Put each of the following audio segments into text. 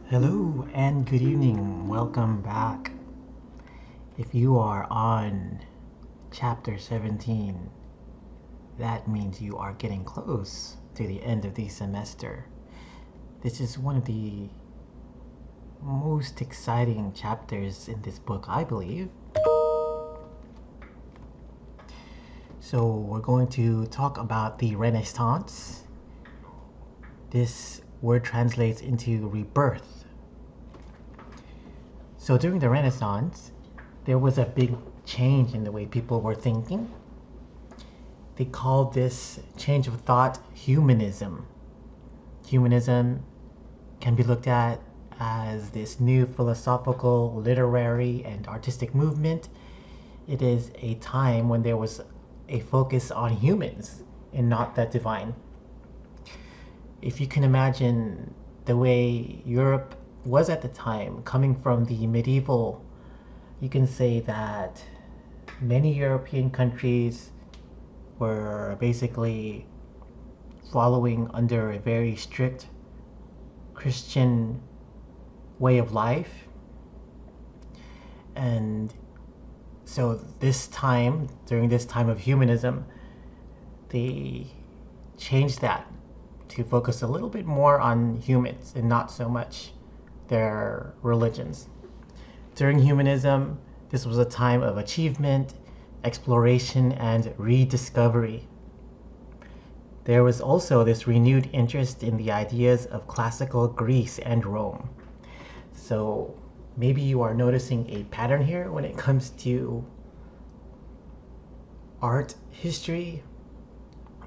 Hello and good evening. Welcome back. If you are on chapter 17, that means you are getting close to the end of the semester. This is one of the most exciting chapters in this book, I believe. So, we're going to talk about the Renaissance. This word translates into rebirth. So, during the Renaissance, there was a big change in the way people were thinking. They called this change of thought humanism. Humanism can be looked at as this new philosophical, literary, and artistic movement. It is a time when there was a focus on humans and not the divine. If you can imagine the way Europe was at the time, coming from the medieval, you can say that many European countries were basically following under a very strict Christian way of life. And so during this time of humanism, they changed that to focus a little bit more on humans and not so much their religions. During humanism, this was a time of achievement, exploration, and rediscovery. There was also this renewed interest in the ideas of classical Greece and Rome. So maybe you are noticing a pattern here when it comes to art history.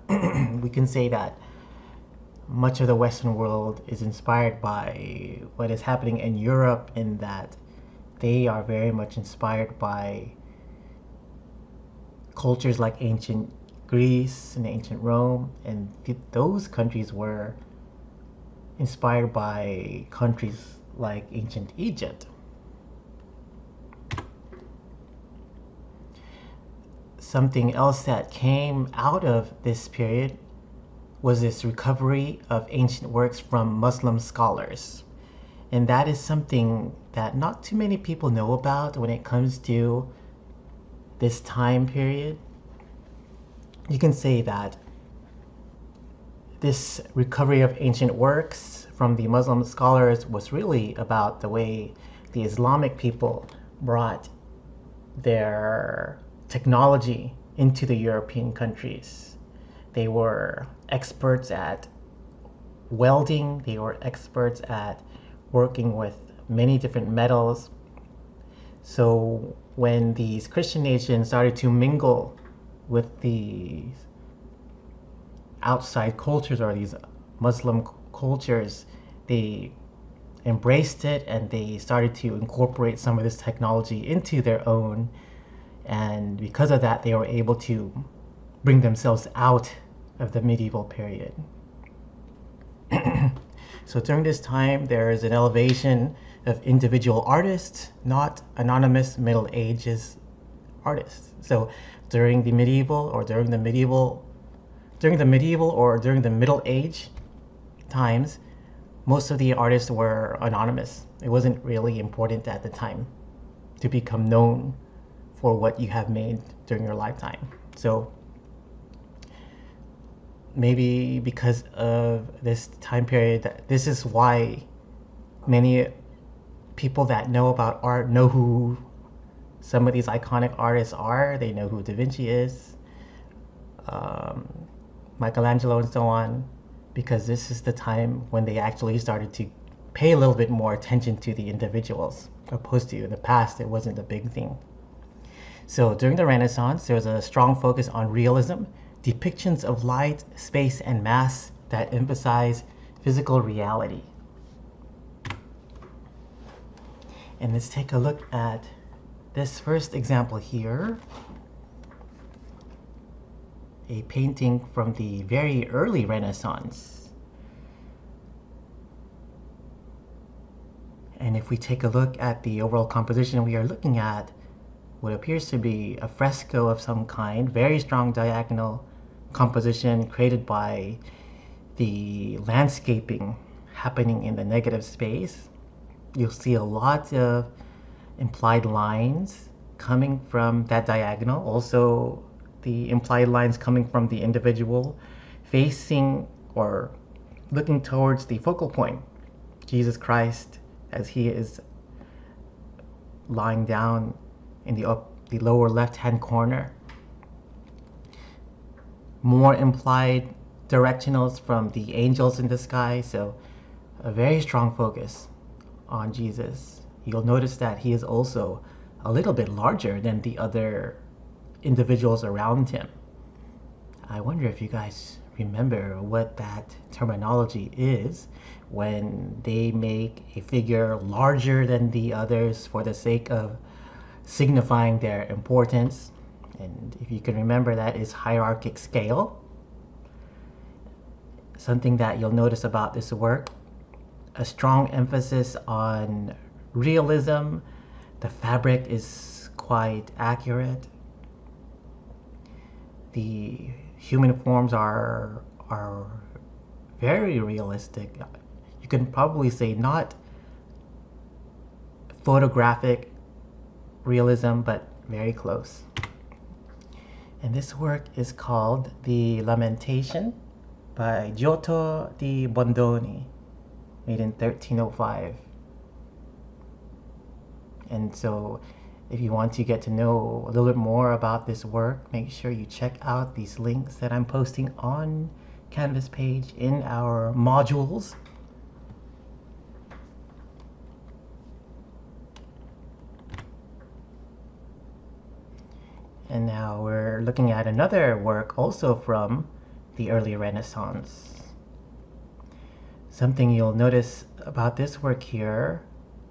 We can say that much of the Western world is inspired by what is happening in Europe, in that they are very much inspired by cultures like ancient Greece and ancient Rome, and those countries were inspired by countries like ancient Egypt. Something else that came out of this period was this recovery of ancient works from Muslim scholars. And that is something that not too many people know about when it comes to this time period. You can say that this recovery of ancient works from the Muslim scholars was really about the way the Islamic people brought their technology into the European countries. They were experts at welding, they were experts at working with many different metals. So when these Christian nations started to mingle with these outside cultures or these Muslim cultures, they embraced it and they started to incorporate some of this technology into their own. And because of that, they were able to bring themselves out of the medieval period. So during this time, there is an elevation of individual artists, not anonymous Middle Ages artists. So during the medieval or during the Middle Age times, most of the artists were anonymous. It wasn't really important at the time to become known for what you have made during your lifetime. So maybe because of this time period, this is why many people that know about art know who some of these iconic artists are. They know who Da Vinci is, Michelangelo, and so on, because this is the time when they actually started to pay a little bit more attention to the individuals, opposed to in the past it wasn't a big thing. So during the Renaissance, there was a strong focus on realism, depictions of light, space, and mass that emphasize physical reality. And let's take a look at this first example here. A painting from the very early Renaissance. And if we take a look at the overall composition, we are looking at what appears to be a fresco of some kind, very strong diagonal composition created by the landscaping happening in the negative space. You'll see a lot of implied lines coming from that diagonal. Also, the implied lines coming from the individual facing or looking towards the focal point, Jesus Christ, as he is lying down in the lower left-hand corner. More implied directionals from the angels in the sky, so a very strong focus on Jesus. You'll notice that he is also a little bit larger than the other individuals around him. I wonder if you guys remember what that terminology is when they make a figure larger than the others for the sake of signifying their importance. And if you can remember, that is hierarchic scale. Something that you'll notice about this work, a strong emphasis on realism. The fabric is quite accurate. The human forms are very realistic. You can probably say not photographic realism, but very close. And this work is called The Lamentation by Giotto di Bondone, made in 1305. And so if you want to get to know a little bit more about this work, make sure you check out these links that I'm posting on Canvas page in our modules. And now we're looking at another work also from the early Renaissance. Something you'll notice about this work here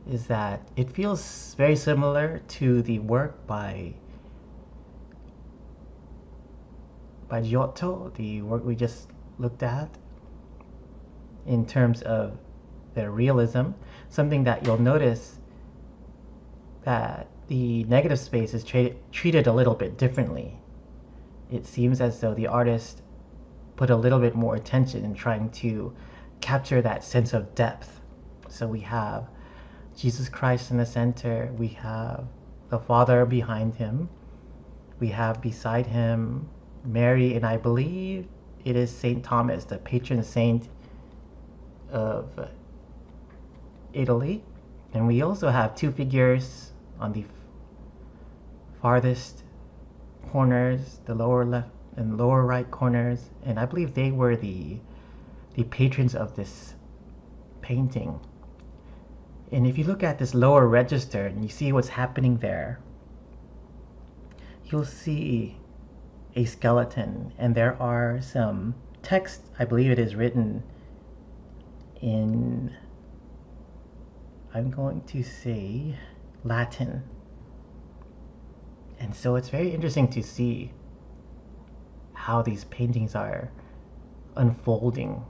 is that it feels very similar to the work by Giotto, the work we just looked at, in terms of their realism. Something that you'll notice that the negative space is treated a little bit differently. It seems as though the artist put a little bit more attention in trying to capture that sense of depth. So we have Jesus Christ in the center, we have the Father behind him, we have beside him Mary, and I believe it is Saint Thomas, the patron saint of Italy. And we also have two figures on the farthest corners, the lower left and lower right corners, and I believe they were the patrons of this painting. And if you look at this lower register and you see what's happening there, you'll see a skeleton, and there are some text. I believe it is written in, I'm going to say, Latin. And so it's very interesting to see how these paintings are unfolding.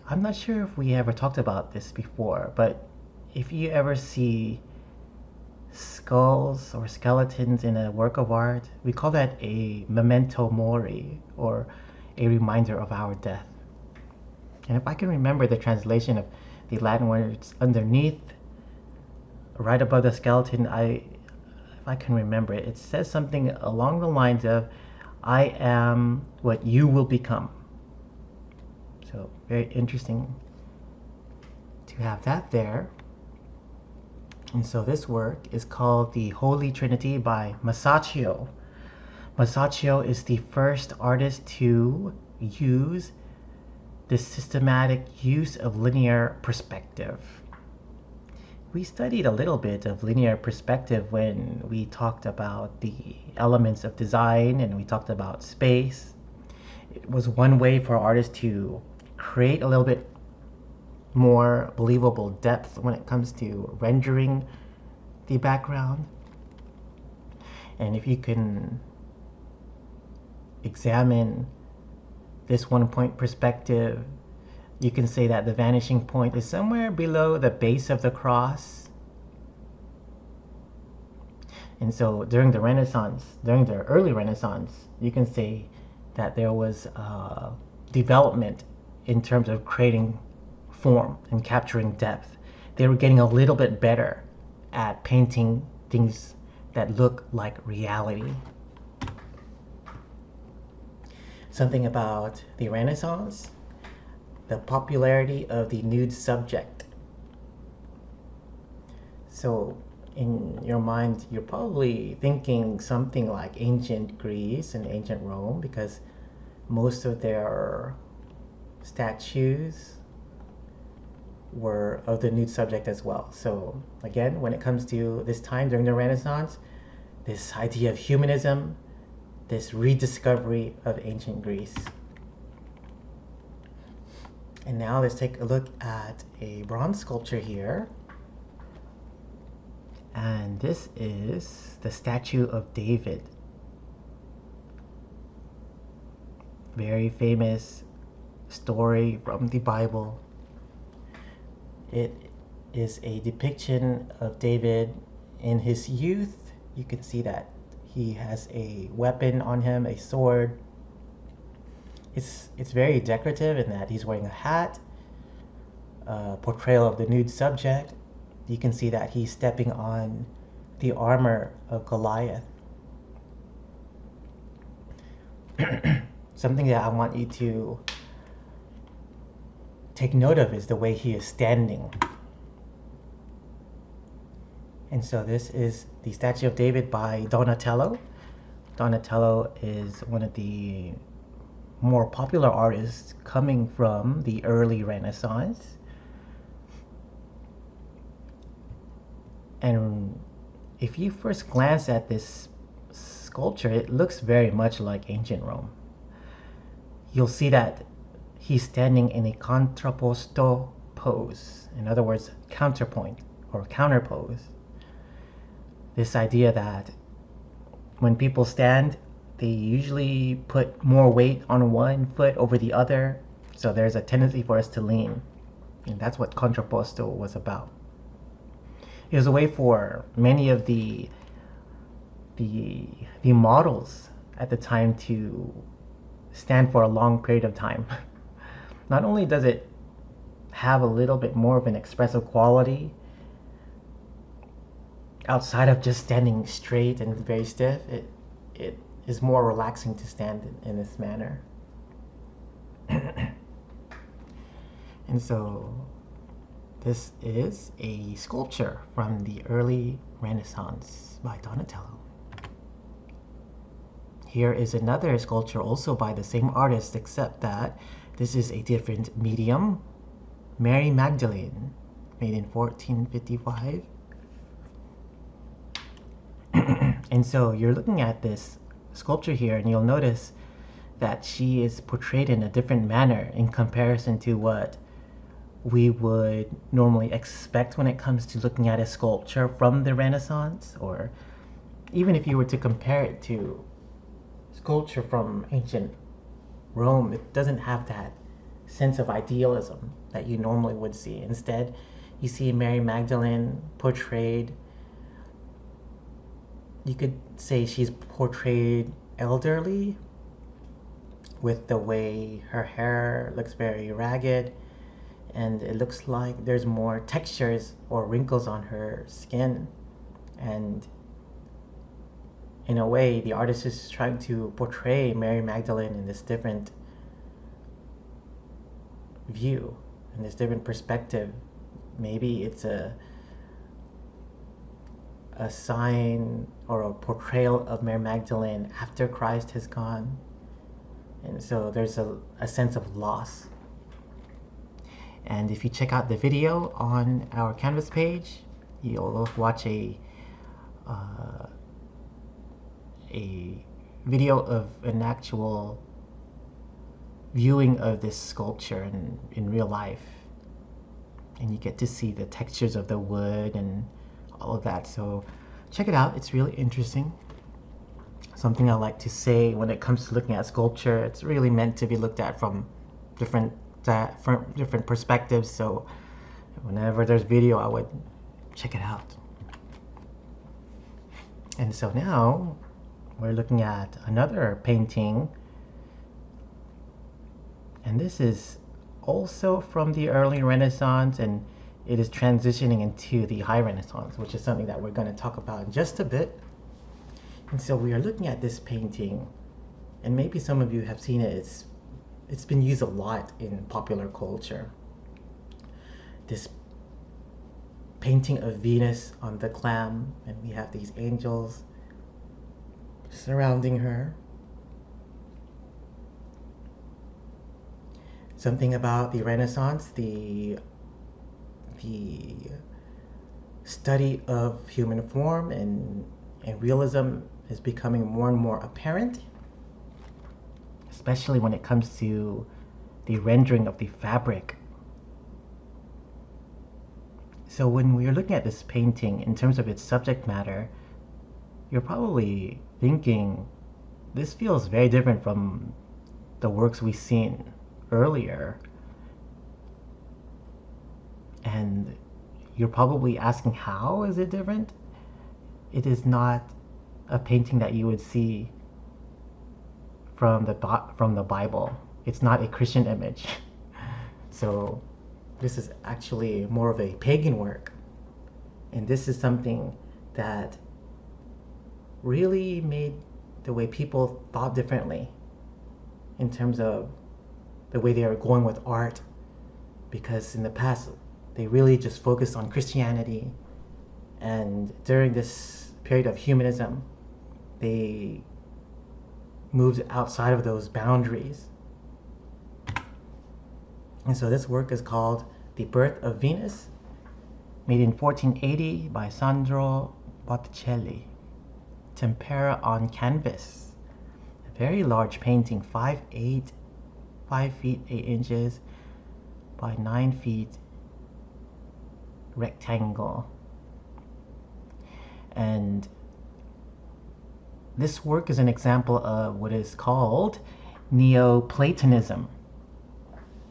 I'm not sure if we ever talked about this before, but if you ever see skulls or skeletons in a work of art, we call that a memento mori, or a reminder of our death. And if I can remember the translation of the Latin words underneath, right above the skeleton, if I can remember it, it says something along the lines of, I am what you will become. So very interesting to have that there. And so this work is called The Holy Trinity by Masaccio. Masaccio is the first artist to use this systematic use of linear perspective. We studied a little bit of linear perspective when we talked about the elements of design and we talked about space. It was one way for artists to create a little bit more believable depth when it comes to rendering the background. And if you can examine this one point perspective, you can say that the vanishing point is somewhere below the base of the cross. And so during the Renaissance, during the early Renaissance, you can say that there was development in terms of creating form and capturing depth. they were getting a little bit better at painting things that look like reality. Something about the Renaissance, the popularity of the nude subject. So in your mind, you're probably thinking something like ancient Greece and ancient Rome, because most of their statues were of the nude subject as well. So again, when it comes to this time during the Renaissance, this idea of humanism, this rediscovery of ancient Greece. And now let's take a look at a bronze sculpture here. And this is the statue of David. Very famous story from the Bible. It is a depiction of David in his youth. You can see that he has a weapon on him, a sword. It's very decorative in that he's wearing a hat, a portrayal of the nude subject. You can see that he's stepping on the armor of Goliath. Something that I want you to take note of is the way he is standing. And so this is the statue of David by Donatello. Donatello is one of the more popular artists coming from the early Renaissance. And if you first glance at this sculpture, it looks very much like ancient Rome. You'll see that he's standing in a contrapposto pose. In other words, counterpoint or counter pose. This idea that when people stand, they usually put more weight on one foot over the other, so there's a tendency for us to lean. And that's what contrapposto was about. It was a way for many of the models at the time to stand for a long period of time. Not only does it have a little bit more of an expressive quality, outside of just standing straight and very stiff, it is more relaxing to stand in this manner. And so this is a sculpture from the early Renaissance by Donatello. Here is another sculpture also by the same artist, except that this is a different medium. Mary Magdalene, made in 1455. And so you're looking at this sculpture here, and you'll notice that she is portrayed in a different manner in comparison to what we would normally expect when it comes to looking at a sculpture from the Renaissance, or even if you were to compare it to sculpture from ancient Rome, it doesn't have that sense of idealism that you normally would see. Instead, you see Mary Magdalene portrayed, you could say she's portrayed elderly, with the way her hair looks very ragged, and it looks like there's more textures or wrinkles on her skin. And in a way, the artist is trying to portray Mary Magdalene in this different view, in this different perspective. Maybe it's a sign or a portrayal of Mary Magdalene after Christ has gone. And so there's a sense of loss. And if you check out the video on our Canvas page, you'll watch a video of an actual viewing of this sculpture in real life. And you get to see the textures of the wood and all of that. So check it out, it's really interesting. Something I like to say when it comes to looking at sculpture, it's really meant to be looked at from different perspectives. So whenever there's video, I would check it out. And so now we're looking at another painting, and this is also from the early Renaissance, and it is transitioning into the High Renaissance, which is something that we're going to talk about in just a bit. And so we are looking at this painting, and maybe some of you have seen it. It's been used a lot in popular culture. This painting of Venus on the clam, and we have these angels surrounding her. Something about the Renaissance, the study of human form and realism is becoming more and more apparent, especially when it comes to the rendering of the fabric. So when we are looking at this painting in terms of its subject matter, you're probably thinking, this feels very different from the works we've seen earlier. And you're probably asking, how is it different? It is not a painting that you would see from the Bible. It's not a Christian image. So this is actually more of a pagan work. And this is something that really made the way people thought differently in terms of the way they are going with art, because in the past they really just focused on Christianity, and during this period of humanism they moved outside of those boundaries. And so this work is called The Birth of Venus, made in 1480 by Sandro Botticelli. Tempera on canvas. A very large painting, 5 feet 8 inches by 9 feet rectangle. And this work is an example of what is called Neoplatonism.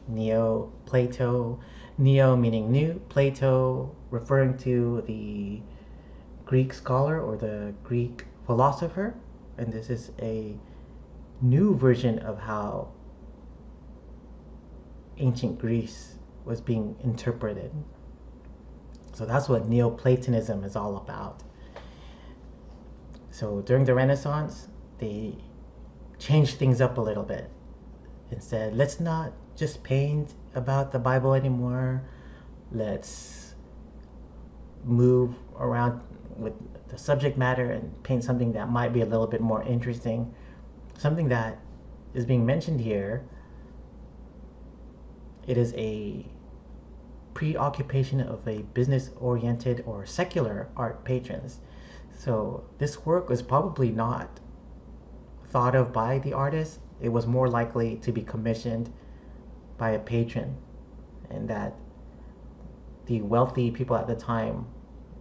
Neo-Plato, Neo meaning new, Plato referring to the Greek scholar or the Greek philosopher. And this is a new version of how ancient Greece was being interpreted. So that's what Neoplatonism is all about. So during the Renaissance, they changed things up a little bit and said, let's not just paint about the Bible anymore. Let's move around with the subject matter and paint something that might be a little bit more interesting. Something that is being mentioned here, it is a preoccupation of a business-oriented or secular art patrons. So this work was probably not thought of by the artist. It was more likely to be commissioned by a patron, and that the wealthy people at the time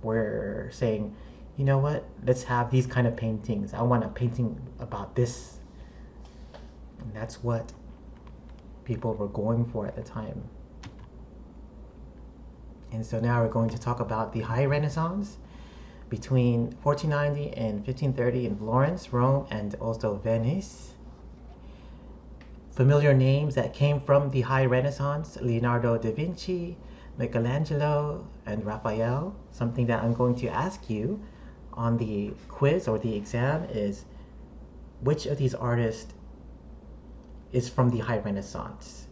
were saying, you know what, let's have these kind of paintings. I want a painting about this. And that's what people were going for at the time. And so now we're going to talk about the High Renaissance between 1490 and 1530 in Florence, Rome, and also Venice. Familiar names that came from the High Renaissance: Leonardo da Vinci, Michelangelo, and Raphael. Something that I'm going to ask you on the quiz or the exam is, which of these artists is from the High Renaissance?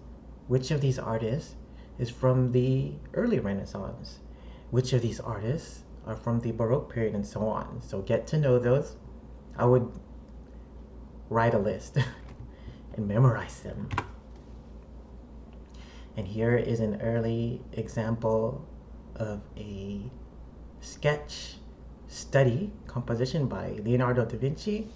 Which of these artists is from the early Renaissance? Which of these artists are from the Baroque period, and so on? So get to know those. I would write a list and memorize them. And here is an early example of a sketch study composition by Leonardo da Vinci.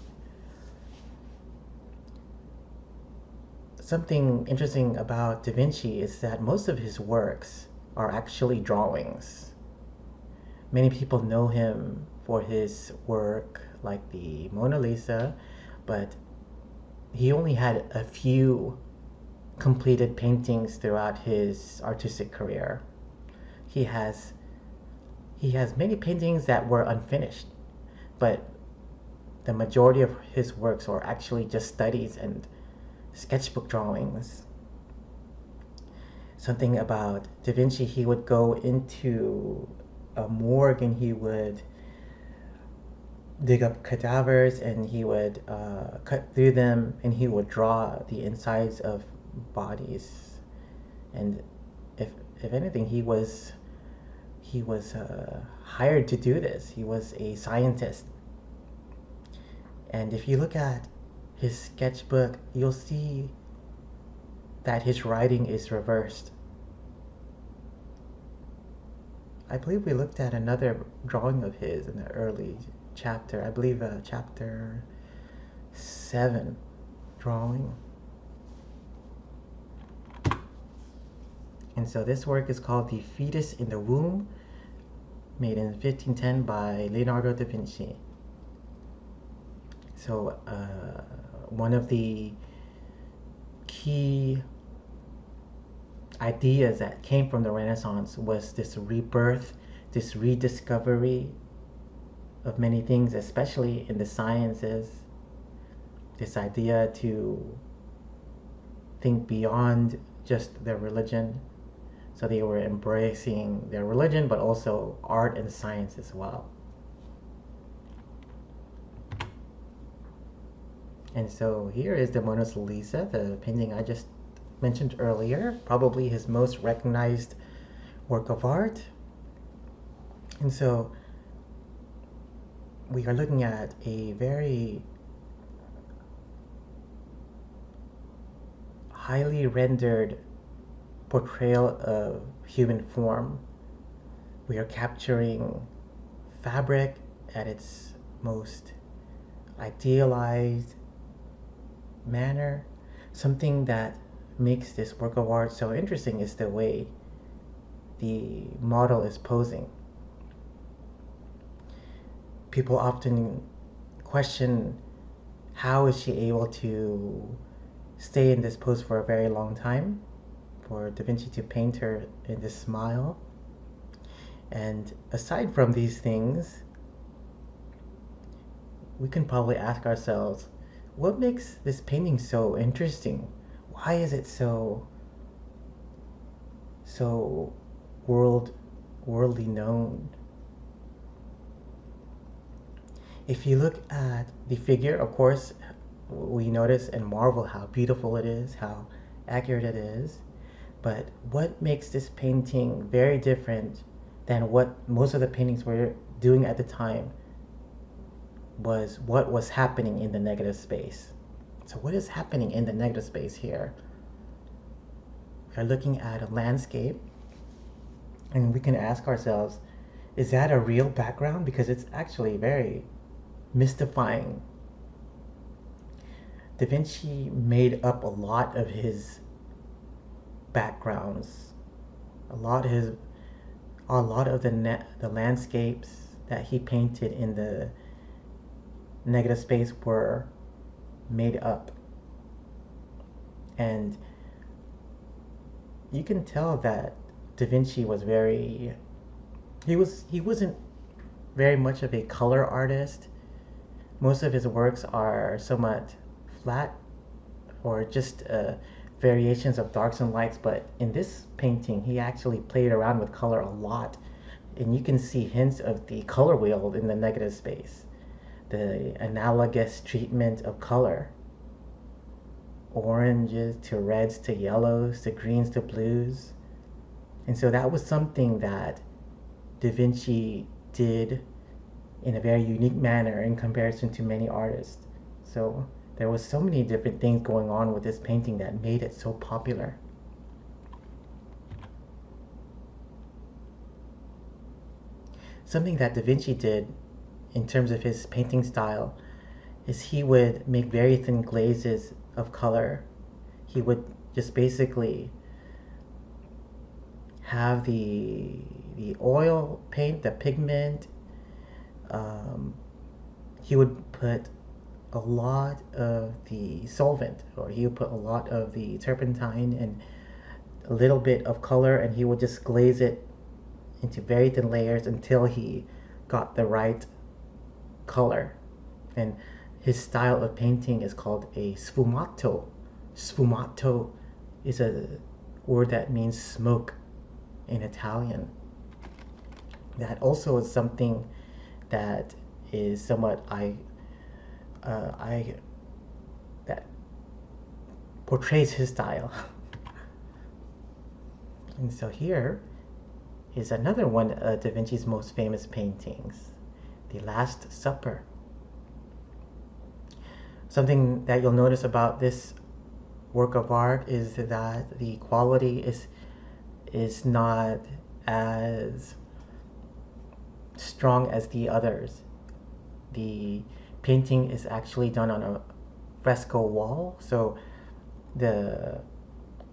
Something interesting about Da Vinci is that most of his works are actually drawings. Many people know him for his work like the Mona Lisa, but he only had a few completed paintings throughout his artistic career. He has many paintings that were unfinished, but the majority of his works are actually just studies and sketchbook drawings. something about Da Vinci. He would go into a morgue and he would dig up cadavers and he would cut through them and he would draw the insides of bodies. And if if anything, he was hired to do this. He was a scientist. And if you look at his sketchbook, you'll see that his writing is reversed. I believe we looked at another drawing of his in the early chapter. I believe chapter 7 drawing. And so this work is called The Fetus in the Womb, made in 1510 by Leonardo da Vinci. So one of the key ideas that came from the Renaissance was this rebirth, this rediscovery of many things, especially in the sciences. This idea to think beyond just their religion. So they were embracing their religion, but also art and science as well. And so here is the Mona Lisa, the painting I just mentioned earlier, probably his most recognized work of art. And so we are looking at a very highly rendered portrayal of human form. We are capturing fabric at its most idealized manner. Something that makes this work of art so interesting is the way the model is posing. People often question, how is she able to stay in this pose for a very long time? For Da Vinci to paint her in this smile. And aside from these things, we can probably ask ourselves, what makes this painting so interesting? Why is it so worldly known? If you look at the figure, of course, we notice and marvel how beautiful it is, how accurate it is. But what makes this painting very different than what most of the paintings were doing at the time was what was happening in the negative space. So what is happening in the negative space here? We are looking at a landscape, and we can ask ourselves, is that a real background? Because it's actually very mystifying. Da Vinci made up a lot of his backgrounds, a lot of the landscapes that he painted in the negative space were made up. And you can tell that Da Vinci was he wasn't very much of a color artist. Most of his works are somewhat flat or just variations of darks and lights, but in this painting he actually played around with color a lot, and you can see hints of the color wheel in the negative space, the analogous treatment of color, oranges to reds to yellows to greens to blues. And so that was something that Da Vinci did in a very unique manner in comparison to many artists. So there was so many different things going on with this painting that made it so popular. Something that Da Vinci did in terms of his painting style is he would make very thin glazes of color. He would just basically have the oil paint, the pigment. He would put a lot of the solvent, or he would put a lot of the turpentine and a little bit of color, and he would just glaze it into very thin layers until he got the right color. And his style of painting is called a sfumato. Sfumato is a word that means smoke in Italian. That also is something that is somewhat that portrays his style. And so here is another one of Da Vinci's most famous paintings, The Last Supper. Something that you'll notice about this work of art is that the quality is not as strong as the others. The painting is actually done on a fresco wall, so the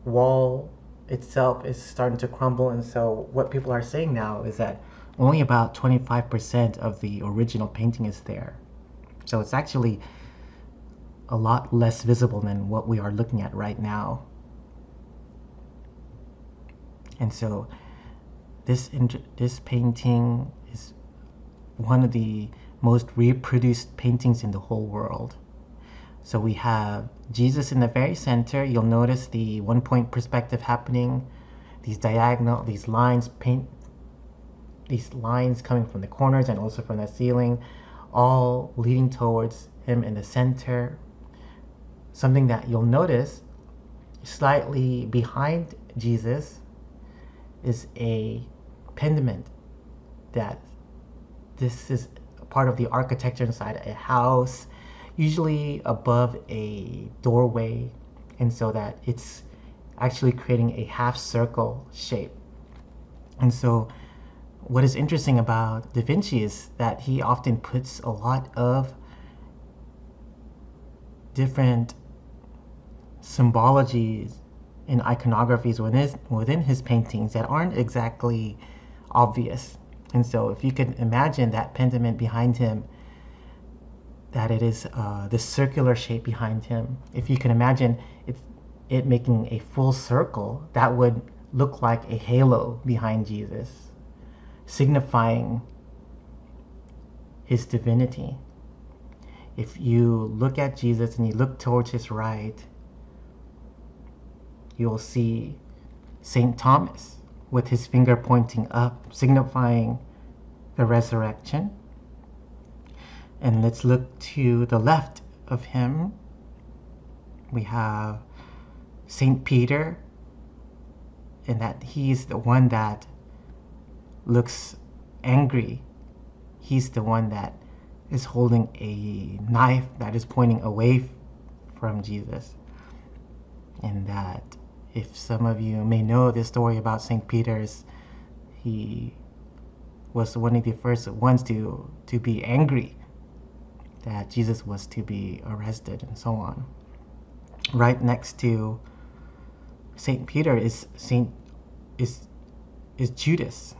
wall itself is starting to crumble, and so what people are saying now is that only about 25% of the original painting is there. So it's actually a lot less visible than what we are looking at right now. And so this painting is one of the most reproduced paintings in the whole world. So we have Jesus in the very center. You'll notice the one-point perspective happening. These lines coming from the corners and also from the ceiling, all leading towards him in the center. Something that you'll notice slightly behind Jesus is a pediment. That this is part of the architecture inside a house, usually above a doorway, and so that it's actually creating a half circle shape. And so what is interesting about Da Vinci is that he often puts a lot of different symbologies and iconographies within his paintings that aren't exactly obvious. And so if you can imagine that pediment behind him, that it is the circular shape behind him. If you can imagine it making a full circle, that would look like a halo behind Jesus, signifying his divinity. If you look at Jesus and you look towards his right, you'll see St. Thomas with his finger pointing up, signifying the resurrection. And let's look to the left of him. We have St. Peter, and that he's the one that looks angry. He's the one that is holding a knife that is pointing away from Jesus. And that, if some of you may know the story about St. Peter's, he was one of the first ones to be angry that Jesus was to be arrested and so on. Right next to St. Peter is Judas,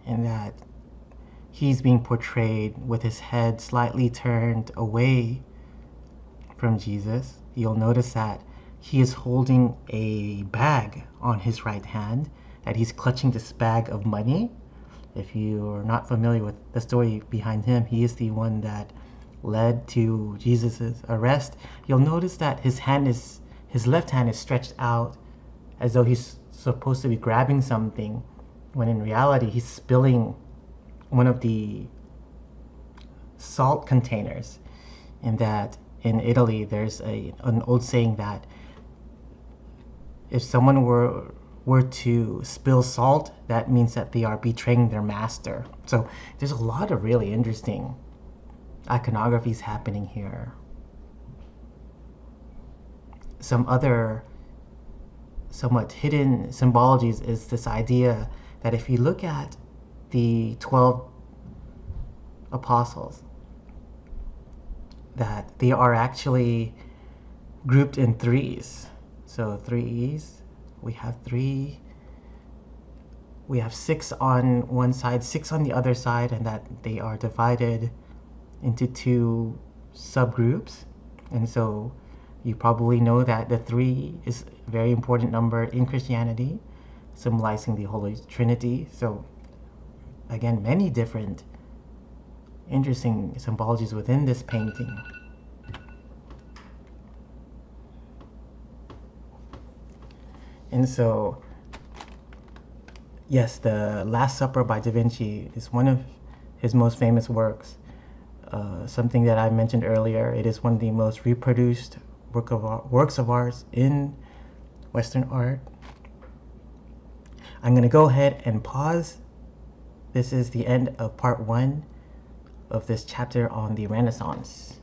and that he's being portrayed with his head slightly turned away from Jesus. You'll notice that he is holding a bag on his right hand, that he's clutching this bag of money. If you're not familiar with the story behind him, he is the one that led to Jesus' arrest. You'll notice that his left hand is stretched out as though he's supposed to be grabbing something, when in reality he's spilling one of the salt containers. And that in Italy there's an old saying that if someone were to spill salt, that means that they are betraying their master. So there's a lot of really interesting iconographies happening here. Some other somewhat hidden symbologies is this idea that if you look at the 12 apostles, that they are actually grouped in threes. So threes, we have three, we have 6 on one side, 6 on the other side, and that they are divided into 2 subgroups. And so you probably know that the 3 is a very important number in Christianity, symbolizing the Holy Trinity. So again, many different interesting symbologies within this painting. And so Yes, the Last Supper by Da Vinci is one of his most famous works. Something that I mentioned earlier, it is one of the most reproduced works of art in Western art. I'm going to go ahead and pause. This is the end of part 1 of this chapter on the Renaissance.